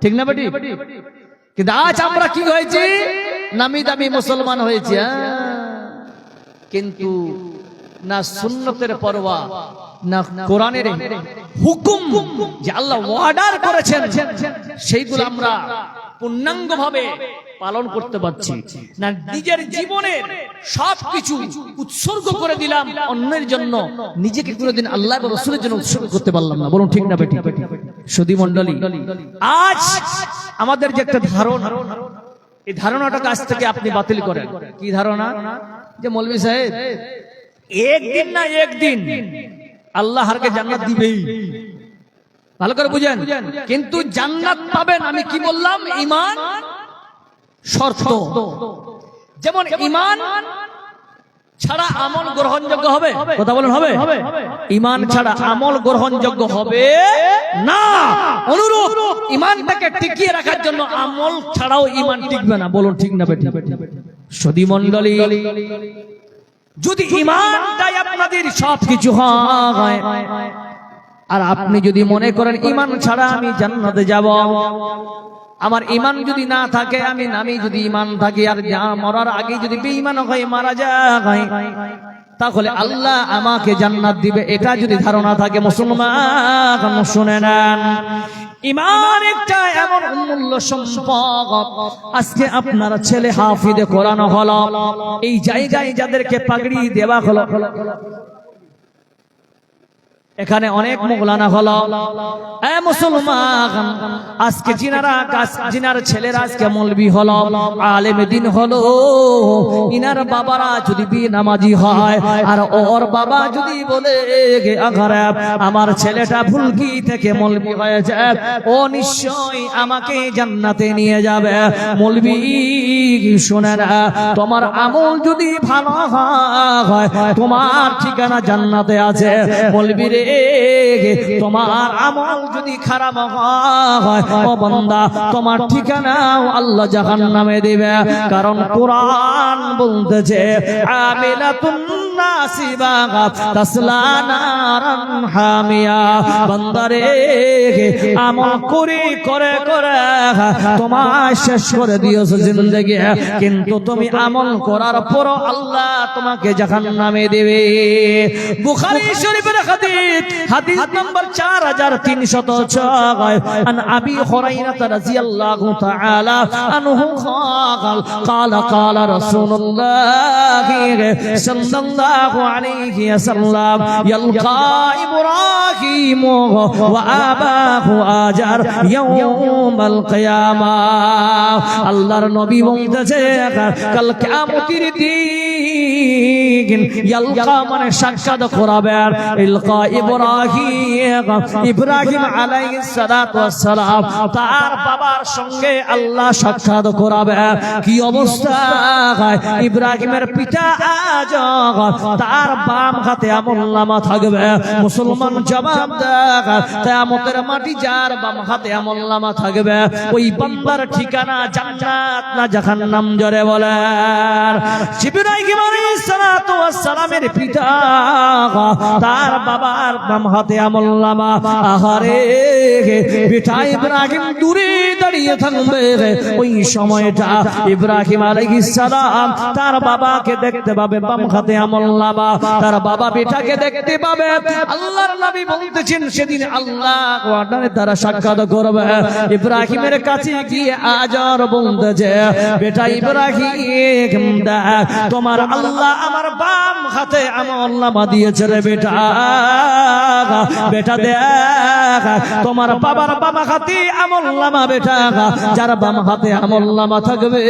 ঠিক না বেটি? কিন্তু আজ আমরা কি হয়েছি, নামি দামি মুসলমান হয়েছি, কিন্তু না সুন্নতের পরোয়া না কোরআনের হুকুম যে আল্লাহ অর্ডার করেছেন সেইগুলো আমরা পূর্ণাঙ্গ ভাবে পালন করতে পারছি না। নিজের জীবনের সবকিছু উৎসর্গ করে দিলাম অন্যের জন্য, নিজেকে কোনোদিন আল্লাহ এবং রাসূলের জন্য উৎসর্গ করতে পারলাম না, বলুন ঠিক না বেটি? সুধী মণ্ডলী, আজ আমাদের যে একটা ধারণা, এই ধারণাটাকে আজ থেকে আপনি বাতিল করেন। কি ধারণা? যে মৌলভী সাহেব একদিন না একদিন আল্লাহ হারকে জান্নাত দিবেই, ভালো করে বুঝেন। কিন্তু জান্নাত পাবেন, আমি কি বললাম, ঈমান শর্ত। যেমন ঈমান ছাড়া আমল গ্রহণযোগ্য হবে, কথা বলেন হবে? ঈমান ছাড়া আমল গ্রহণযোগ্য হবে না। অনুরূপ ঈমানটাকে টিকিয়ে রাখার জন্য আমল ছাড়াও ঈমান টিকবে না, বলুন ঠিক না বেটি? সুধী মণ্ডলী, যদি ঈমানটাই আপনাদের সবকিছু হয় আর আপনি যদি মনে করেন ঈমান ছাড়া আমি জান্নাতে যাব, আমার ঈমান যদি না থাকে, আমি যদি ঈমান থাকি আর মরার আগে যদি বেঈমান হয়ে মারা যায় তাহলে আল্লাহ আমাকে জান্নাত দিবে, এটা যদি ধারণা থাকে মুসলমান শুনে নেন, ঈমান একটা এমন অমূল্য সম্পদ। আজকে আপনার ছেলে হাফিজে কোরআন হলো, এই জায়গায় যাদেরকে পাগড়ি দেওয়া হলো, এখানে অনেক মৌলানা হলো, মুসলমান আজকে জিনার ছেলেরা আজকে মৌলবি হলো, আলেম দ্বীন হলো, ইনার বাবারা যদি বেনামাজি হয় আর ওর বাবা যদি বলে আমার ছেলেটা ভুলকি থেকে মৌলবি হয়েছে, ও নিশ্চয়ই আমাকে জান্নাতে নিয়ে যাবে। মৌলবি শুনে না, তোমার আমল যদি ভালো হয় তোমার ঠিকানা জান্নাতে আছে। মৌলবি রে, তোমার আমল যদি খারাপ হয় ও বান্দা, তোমার ঠিকানাও আল্লাহ জাহান্নামে দিবে। কারণ কোরআন বলতেছে আমিলাতুন নাসিবা তাসলা নারান হামিয়া, বান্দারে আমল করে করে করে তোমার শেষ করে দিয়েছে জিন্দেগি, কিন্তু তুমি আমল করার পর আল্লাহ তোমাকে জাহান্নামে দিবে। বুখারী শরীফের হাদিস নাম্বার 4306 আন আবি হুরায়রা রাদিয়াল্লাহু তাআলা আনহু ক্বালা রাসূলুল্লাহ সাল্লাল্লাহু আলাইহি ওয়াসাল্লাম ইয়ালকা ইব্রাহিম ওয়া আবাহু আজার ইয়াউমাল কিয়ামাহ। আল্লাহর নবী বলতেছে কাল কিয়ামতের দিন ইয়ালকা মানে সাক্ষাৎ করাবেন, ইলকা ইব্রাহিম আলাইহিস সালাতু ওয়াস সালাম, তার বাবার সঙ্গে আল্লাহ সাক্ষাৎ করাবে। কি অবস্থা? ইব্রাহিমের পিতা আজর, তার বাম হাতে আমলনামা থাকবে। মুসলমান জবাব দেয়, কিয়ামতের মাটি যার বাম হাতে আমলনামা থাকবে, ওই বান্দার ঠিকানা জান্নাত না জাহান্নাম, জোরে বলেন। ইব্রাহিম আলাইহিস সালাতু ওয়াস সালামের পিতা, তার বাবার বাম হাতে আমলনামা। আহারে বেটা ইব্রাহিম দূরে দাঁড়িয়ে থাকবে, ওই সময়টা ইব্রাহিম আলাইহিস সালাম তার বাবাকে দেখতে পাবে বাম হাতে আমলনামা, তার বাবা বেটাকে দেখতে পাবে। আল্লাহর নবী বলতেছেন সেদিন আল্লাহ ওয়াদানে তারা সাক্ষাৎ করবে। ইব্রাহিমের কাছে গিয়ে আজর বলতেছে, বেটা ইব্রাহিম, তোমার আল্লাহ আমার বাম হাতে আমল নামা দিয়েছে রে বেটা। বেটা দেখ তোমার বাবার বাম হাতে আমল নামা বেটা, যার বাম হাতে আমল নামা থাকবে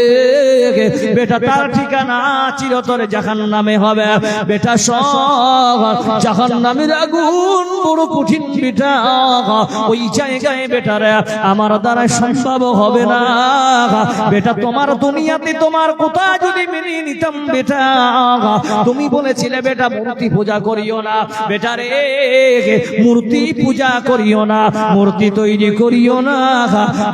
বেটা তার ঠিকানা চিরতরে জাহান্নামে হবে। বেটা সব জাহান্নামের আগুন বড় কঠিন বেটা, ওই জায়গায় বেটারে আমার দ্বারা সম্ভব হবে না। বেটা তোমার দুনিয়াতে তোমার কথা যদি মেনে নিতাম বেটা, তুমি বলেছিলে বেটা মূর্তি পূজা করিও না, বেটা রে মূর্তি পূজা করিও না, মূর্তি তৈরি করিও না।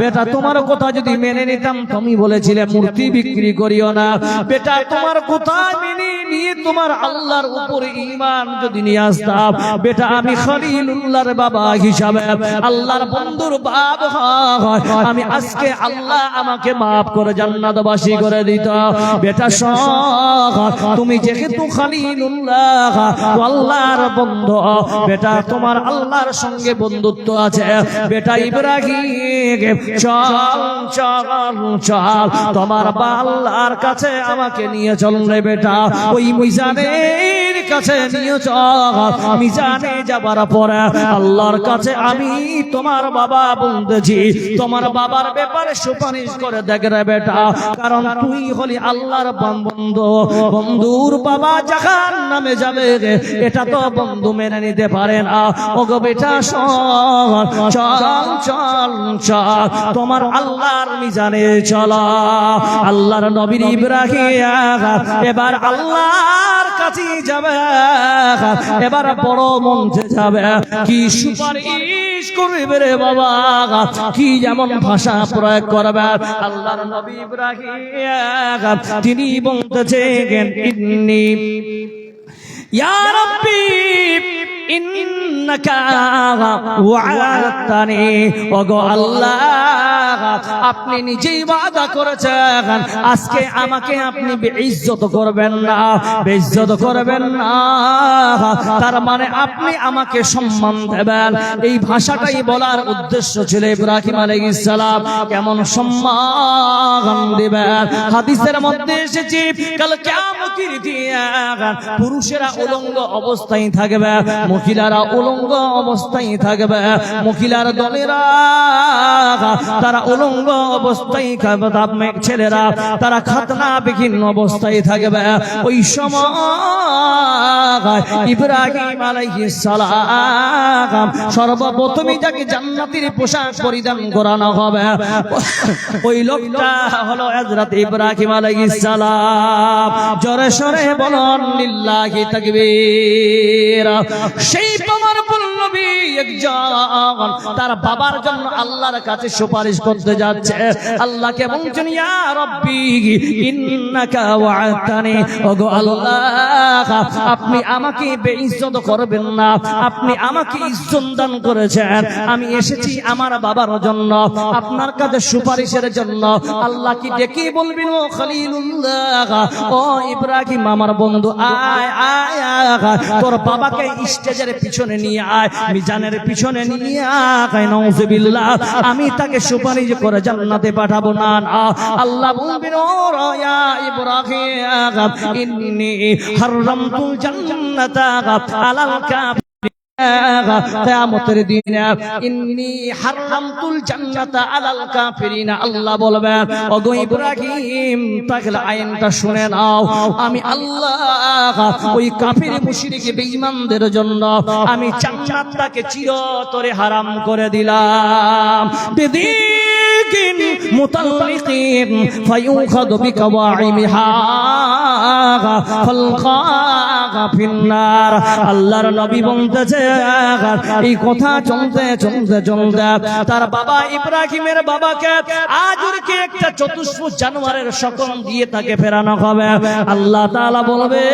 বেটা তোমার কথা যদি মেনে নিতাম, তুমি বলেছিলে মূর্তি বিক্রি করিও না। বেটা তোমার কথা মেনে নিয়ে তোমার আল্লাহর উপরে ঈমান যদি নিয়ে আসতাম, বেটা আমি খলিলুল্লাহর বাবা হিসাবে আল্লাহর বন্ধুর বাবা হয়, আমি আজকে আল্লাহ আমাকে মাফ করে জান্নাতবাসী করে দিত। বেটা তুমি যেহেতু খলিলুল্লাহ আল্লাহর বন্ধু, বেটা তোমার আল্লাহর সঙ্গে বন্ধুত্ব আছে। বেটা ইব্রাহিম চল চল চল তোমার আল্লাহর কাছে আমাকে নিয়ে চল রে বেটা, ওই মিজানের কাছে নিয়ে চল। মিজানে যাবার পরে আল্লাহর কাছে আমি তোমার বাবা বলতেছি, তোমার বাবার ব্যাপারে সুপারিশ করে দেখ রে বেটা, কারণ তুই হলি আল্লাহর বন্ধু। বন্ধুর বাবা জাহান্নামে যাবে এটা তো বন্ধু মেনে নিতে পারে না। ওগো বেটা চল চল চল চল তোমার আল্লাহর মিজানে চলা। আল্লাহর নবী ইব্রাহিম এবার আল্লাহর কাছে যাবে, এবার বড় মঞ্চে যাবে। কি সুপারিশ করবে রে বাবা, কি যেমন ভাষা প্রয়োগ করবে। আল্লাহর নবী ইব্রাহিম তিনি বলতেছেন ইন্নী ইয়া রাব্বি ইন্নাকা ওয়া'আদতানি, ওগো আল্লাহ আপনি নিজেই ওয়াদা করেছেন আজকে আমাকে আপনি বেইজ্জত করবেন না, বেইজ্জত করবেন না। তার মানে আপনি আমাকে সম্মান দেবেন। এই ভাষাটাই বলার উদ্দেশ্য ছিল ইব্রাহিম আলাইহিস সালাম কেমন সম্মান দিবেন। হাদিসের মধ্যে এসেছে কাল কিয়ামতের দিন পুরুষেরা উলঙ্গ অবস্থায় থাকবে, মহিলারা উলঙ্গ অবস্থায় থাকবে। মহিলার দলেরা তারা উলঙ্গ অবস্থায় থাকবে, ছেলেরা তারা খাতনা বিহীন অবস্থায় থাকবে। ওই সময় ইব্রাহিম আলাইহিস সালাম সর্বপ্রথমে যাকে জান্নাতের পোশাক পরিধান করানো হবে ওই লোকটা হলো হযরত ইব্রাহিম আলাইহিস সালাম। জোরে সরে বলুন লিল্লাহি তাকবীর। সেই আমার নবী একজন তার বাবার জন্য আল্লাহর কাছে সুপারিশ করতে যাচ্ছে। আল্লাহকে বলছেন ইয়া রাব্বি ইন্নাকা ওয়া'আদতানি, ওগো আল্লাহ আপনি আমাকে বেইজ্জত করবেন না, আপনি আমাকে ইজ্জত দান করেছেন। আমি এসেছি আমার বাবার জন্য, আপনার কাছে সুপারিশের জন্য। আল্লাহ কি ডেকে বলবেন ও খলিলুল্লাহ, ও ইব্রাহিম আমার বন্ধু, আয় আয় আয় তোর বাবাকে স্টেজের পিছনে নিয়ে আয়, মিজানের পিছনে নিয়ে আয়। নাউজুবিল্লাহ, আমি তাকে সুপারিশ করে জান্নাতে পাঠাবো না। আল্লাহ বলবেন ও ইয়া ইব্রাহিম ইন্নী হারামতুল জান্নাতা আলাল কাফিরিন। কিয়ামতের দিনে ইন্নী হারামতুল জান্নাতা আলাল কাফিরিন। আল্লাহ বলবেন ওগো ইব্রাহিম তাহলে আইনটা শুনে নাও, আমি আল্লাহ ওই কাফির মুশরিক বেঈমানদের জন্য আমি জান্নাতটাকে চিরতরে হারাম করে দিলাম। বিদিকিন মুতাল্লিকিন ফায়ুখাযু বিকাওয়াইমিহা ফালকাহা ফিন্নার। আল্লাহর নবী বলতেছে এই কথা চলতে চলতে চলতে তার বাবা ইব্রাহিমের বাবাকে আজকে একটা চতুষ্পুষ জানোয়ারের শকম দিয়ে তাকে ফেরানো হবে। আল্লাহ তাআলা বলবে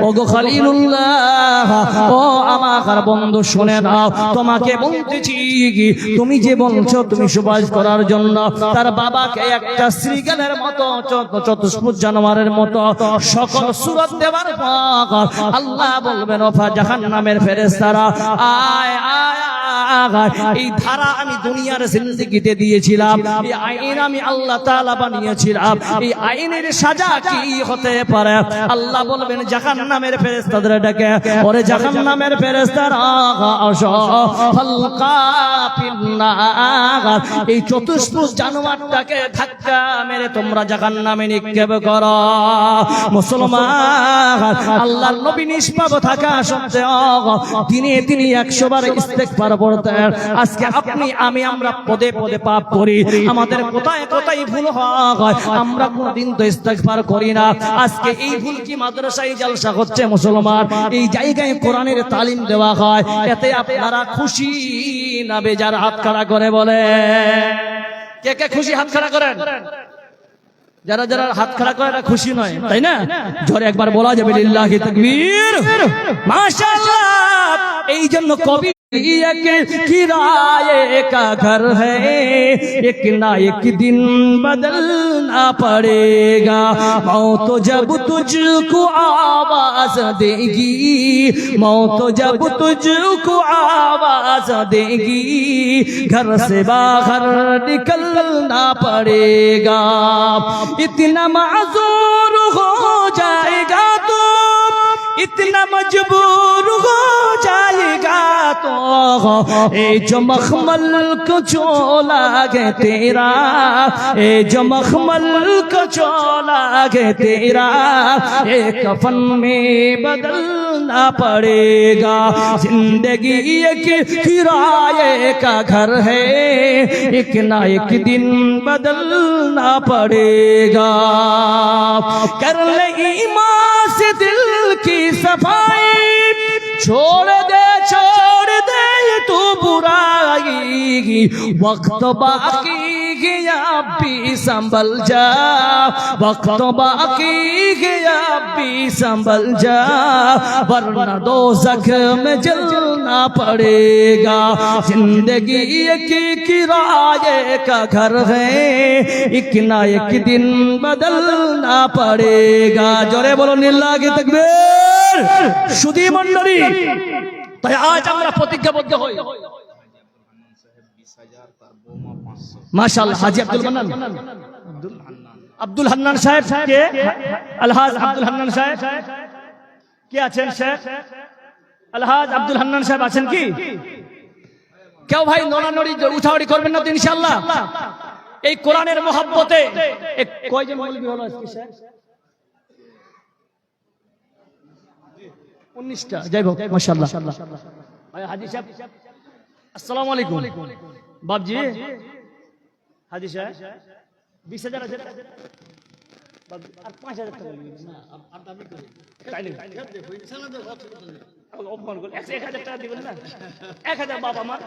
ওগো খলিলুল্লাহ, ও আমার বন্ধু শুনে নাও, তোমাকে বলতেছি তুমি যে বলছো তুমি সুপারিশ করার জন্য তার বাবাকে একটা শ্রীগালের মতো চতুষ্পুষ জানোয়ারের মতো সকল সূরত দেওয়ার পর আল্লাহ বলবেন ও জাহান্নামের ফেরেশতারা আয় আয় এই ধারা আমি দুনিয়ার জিন্দেগিতে দিয়েছিলাম, এই আইন আমি আল্লাহ তাআলা বানিয়েছিলাম। এই আইনের সাজা কি হতে পারে? আল্লাহ বলবেন জাহান্নামের ফেরেশতাদের ডেকে, ওরে জাহান্নামের ফেরেশতারা আসো ফালকা ফিন্নার, এই চতুষ্পুষ জানোয়ারটাকে ধাক্কা মেরে তোমরা জাহান্নামে নিক্ষেপ করো। মুসলমান, আল্লাহর নবী নিষ্পাপ থাকা সত্ত্বেও দিনে তিনি 100 বার ইস্তেগফার পড়তেন। আজকে আপনি আমি আমরা পদে পদে পাপ করি, আমাদের কোথায় কোথায় ভুল হয়, আমরা কোনদিন তো ইস্তেগফার করি না। আজকে এই ভুল কি মাদ্রাসায় জলসা হচ্ছে মুসলমান, এই জায়গায় কোরআনের তালিম দেওয়া হয়, এতে আপনারা খুশি না বেজার? হাত খাড়া করে বলে কে কে খুশি? হাত খাড়া করেন। যারা যারা হাত খাড়া করে এরা খুশি নয়, তাই না? জোরে একবার বলা যাবে লিল্লাহি তাকবীর, মাশাআল্লাহ। এই জন্য কবি एक किराए का घर है, एक ना एक दिन बदलना पड़ेगा। मौत जब तुझको आवाज देगी, मौत जब तुझको आवाज देगी, घर से बाहर निकलना पड़ेगा। इतना माजूर हो जाएगा तो, इतना मजबूर हो जाएगा तो, ए जो मखमल को चोला है तेरा, ए जो मखमल को चोला है तेरा, ए कफन में बदलना पड़ेगा। जिंदगी एक किराए का घर है, एक ना एक दिन बदलना पड़ेगा। कर ले ईमान से दिल की सफाई, छोड़ दे तू बुराई, वक्त बाकी गया भी संभल जा, वक्त बाकी गया भी संभल जा, वरना दोज़ख में जलना पड़ेगा। जिंदगी एक किराए का घर है, एक ना एक दिन बदलना पड़ेगा। जोरे बोलो लिल्लाहि ताकबीर। सुधी मंडली, তাই আজ আমরা প্রতিজ্ঞাবদ্ধ হই। মাশাআল্লাহ, হাজী আব্দুল মান্নান, আব্দুল হান্নান সাহেব কে? আলহাজ আব্দুল হান্নান সাহেব কে আছেন? শেখ আলহাজ আব্দুল হান্নান সাহেব আছেন কি? কেউ ভাই নড়ানড়ি উঠাউড়ি করবেন না তো ইনশাআল্লাহ? এই কোরআনের মহব্বতে কয়জন মৌলবি হলো আজকে? শেখ 19টা। যাই হোক, মাশাআল্লাহ। ভাই হাজী সাহেব আসসালামু আলাইকুম। বাবজি হাজী সাহেব 20,000 আছে, আর 5,000 টাকা না, আর দাবি করি তাইলে অপমান করে 1,000 টাকা দিবেন না? 1,000 বাবা আমার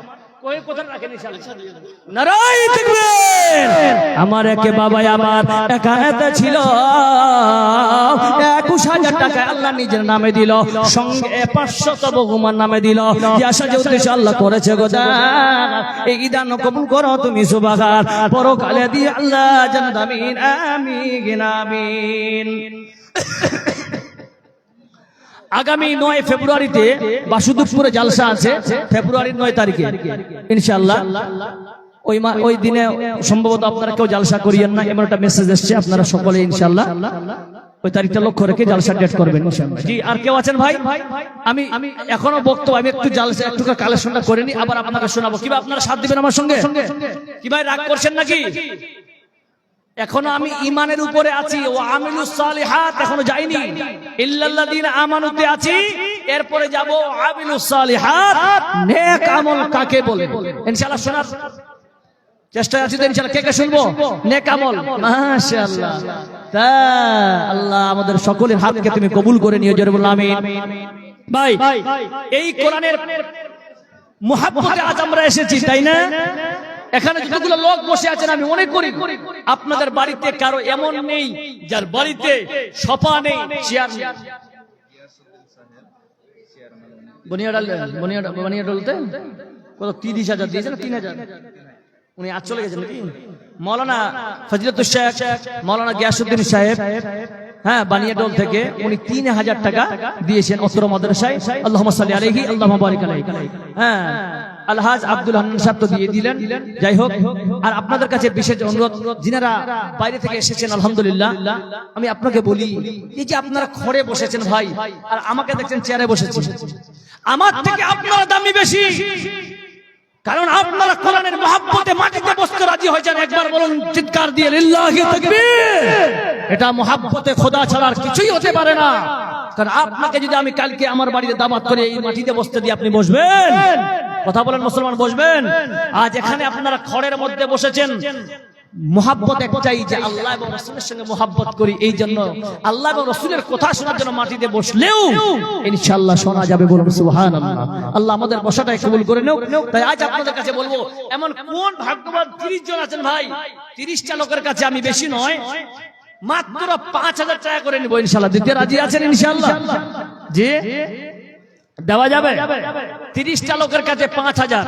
কই কোথা রাখেন ইনশাআল্লাহ। নারায়ে তাকবীর। আমার একে বাবা আমার একাতে ছিল, 21,000 টাকা আল্লাহ নিজের নামে দিল, সঙ্গে 500 বহুমান নামে দিল। আশা যে উদ্দেশ্য আল্লাহ করেছে গো, এই দান কবুল করো তুমি সুবহান, পরকালে দিয়ে আল্লাহ জান্নাত। আমিন আমিন আমিন। আগামী 9 ফেব্রুয়ারিতে বাসুদেবপুরে জালসা আছে, ফেব্রুয়ারির 9 তারিখে ইনশাআল্লাহ। ওই দিনে সম্ভবত আপনারা কেউ জালসা করিয়েন না, এমন একটা মেসেজ এসেছে। আপনারা সকলে ইনশাআল্লাহ ওই তারিখটা লক্ষ্য রেখে জালসা ডেট করবেন ইনশাআল্লাহ। জি, আর কেউ আছেন ভাই? আমি এখনো বক্তব্য আমি একটু জালসা একটু কালেকশনটা করে নি, আবার আপনাকে শোনাবো। কিবা আপনারা সাথ দিবেন আমার সঙ্গে? কি ভাই রাগ করছেন নাকি? এখনো আমি ঈমানের উপরে আছি, ও আমিলুস সালিহাত এখনো যাইনি, ইল্লাল্লাযিনা আমানুতে আছি। এরপরে যাব আমিলুস সালিহাত, নেক আমল কাকে বলে ইনশাআল্লাহ শোনার চেষ্টায় আছি তো ইনশাআল্লাহ। কে কে শুনবো? নেক আমল। মাশাআল্লাহ। তা আল্লাহ আমাদের সকলের হাতকে তুমি কবুল করে নিও, জোরে বলুন আমিন। ভাই এই কোরআনের মুহাব্বতে আজ আমরা এসেছি, তাই না? এখানে যতগুলো লোক বসে আছেন আমি মনে করি আপনাদের বাড়িতে কারো এমন নেই যার বাড়িতে সোফা নেই, চেয়ার নেই। বনিয়াডালতে কত 30,000 দিয়েছেন, 3,000 উনি আজ চলে গেছেন নাকি? মৌলানা ফজিলাতুল শেখ মৌলানা গিয়াসউদ্দিন সাহেব, হ্যাঁ বানিয়াডোল থেকে, উনি 3,000 টাকা দিয়েছেন অত্র মাদ্রাসায়। আল্লাহুম্মা সাল্লি আলাইহি আল্লাহুম্মা বারিক আলাইহি। হ্যাঁ আলহাজ আব্দুল হান্নান সাহেব তো দিয়ে দিলেন। যাই হোক, আর আপনাদের কাছে বিশেষ অনুরোধ, যিনারা বাইরে থেকে এসেছেন আলহামদুলিল্লাহ, আমি আপনাকে বলি, এই যে আপনারা খড়ে বসেছেন ভাই, আর আমাকে দেখছেন চেয়ারে বসেছি, আমার থেকে আপনারা দামি বেশি, কারণ আপনারা কোরআনের মহব্বতে মাটিতে বসতে রাজি হয়েছেন। একবার বলুন চিৎকার দিয়ে লিল্লাহি তাকবীর। এটা মহব্বতে খোদা ছাড়া আর কিছুই হতে পারে না। কারণ আপনাকে যদি আমি কালকে আমার বাড়িতে দাওয়াত করে এই মাটিতে বসতে দিই, আপনি বসবেন? কথা বলেন মুসলমান, বসবেন? আজ এখানে আপনারা খড়ের মধ্যে বসেছেন, মুহাব্বত একটাই যে আল্লাহ এবং রাসূলের সঙ্গে মুহাব্বত করি, এই জন্য আল্লাহ এবং রাসূলের কথা শোনার জন্য মাটিতে বসলেও ইনশাআল্লাহ শোনা যাবে। বলুন সুবহানাল্লাহ। আল্লাহ আমাদের বসাটাই কবুল করে নেও। তাই আজ আপনাদের কাছে বলবো, এমন কোন ভাগ্যবান 30 জন আছেন ভাই, 30টা লোকের কাছে আমি বেশি নয়, মাত্র 5000 টাকা করে নিব ইনশাআল্লাহ। দিতে রাজি আছেন ইনশাআল্লাহ? জি, দেওয়া যাবে? 30টা লোকের কাছে 5000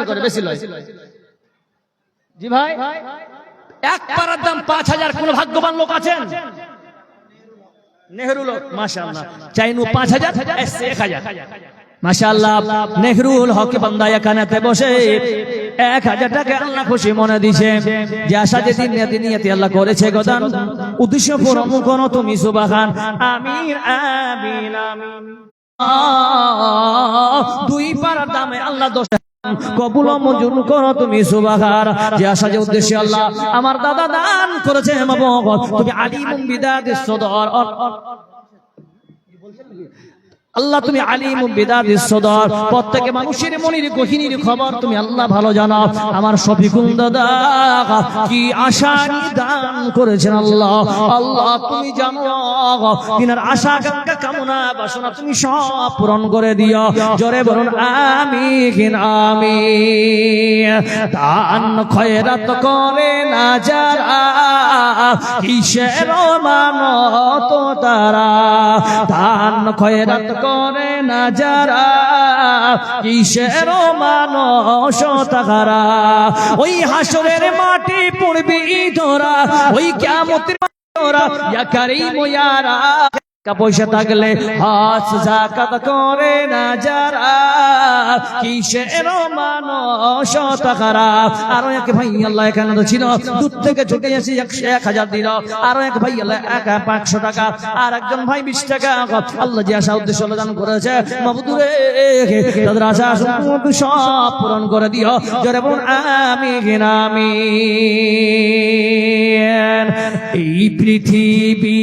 করে, বেশি নয়। জি ভাই, এক পারার দাম 5000। কোন ভাগ্যবান লোক আছেন? নেহরু লোক, মাশাআল্লাহ। চাইনু 5000, এসে 1000, মাশাআল্লাহ। নেহরুল হক বান্দা এখানেতে বসে 1000 টাকা আল্লাহ খুশি মনে দিছে, যে আশা যে দিন নিয়তি আল্লাহ করেছে গদান, উদ্দেশ্য পূরণ করো তুমি সুবহান। আমিন আমিন আমিন। 2 পারার দামে আল্লাহ 10 কবুল মঞ্জুর করো তুমি সুবহান। যে আশা যে উদ্দেশ্যে আল্লাহ আমার দাদা দান করেছে, তুমি আলিমুম বিদাতিস সদর, আল্লাহ তুমি আলিমুম বিদাতিস সদর, প্রত্যেক মানুষের মনের গহীনের খবর তুমি আল্লাহ ভালো জানো। আমার শফিকুল দাদা কি আশা দান করেছেন আল্লাহ, আল্লাহ তুমি জানো। তিনার আশা আকাঙ্ক্ষা কামনা বাসনা তুমি সব পূরণ করে দিও। জোরে বলুন আমিন আমিন। দান খয়রাত করে না যারা, কিসের মানত তারা। দান খয়রাত করে না যারা, কিসের মানুষ তাহারা। ওই হাসরের মাটি পড়বি তোরা, ওই কিয়ামতের তোরা। ইয়া কারীম ইয়া রা, পয়সা থাকলে হাত যাকাত করে না যারা, কিসের মানুষ তাহারা। আরো এক ভাই আল্লাহ এখানে তো ছিল, দূর থেকে ছুটে এসে 1000 দিল। আরো এক ভাই আল্লাহ 500 টাকা, আর একজন ভাই 20 টাকা। আল্লাহ যে আশা উদ্দেশ্য দান করেছে, মাবুদ রে তাদের আশা সব পূরণ করে দিও। জোরে বলুন আমিন আমিন। এই পৃথিবী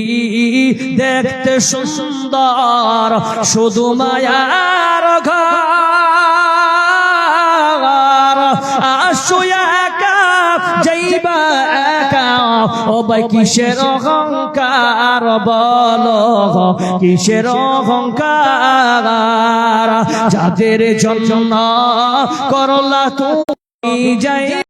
দেখতে সুন্দর, শুধু মায়ার ঘর। আসো একা যাইবা একা, ও ভাই কিসের অহংকার বলো, কিসের অহংকার। যাদের জন্য করলা তুমি যাই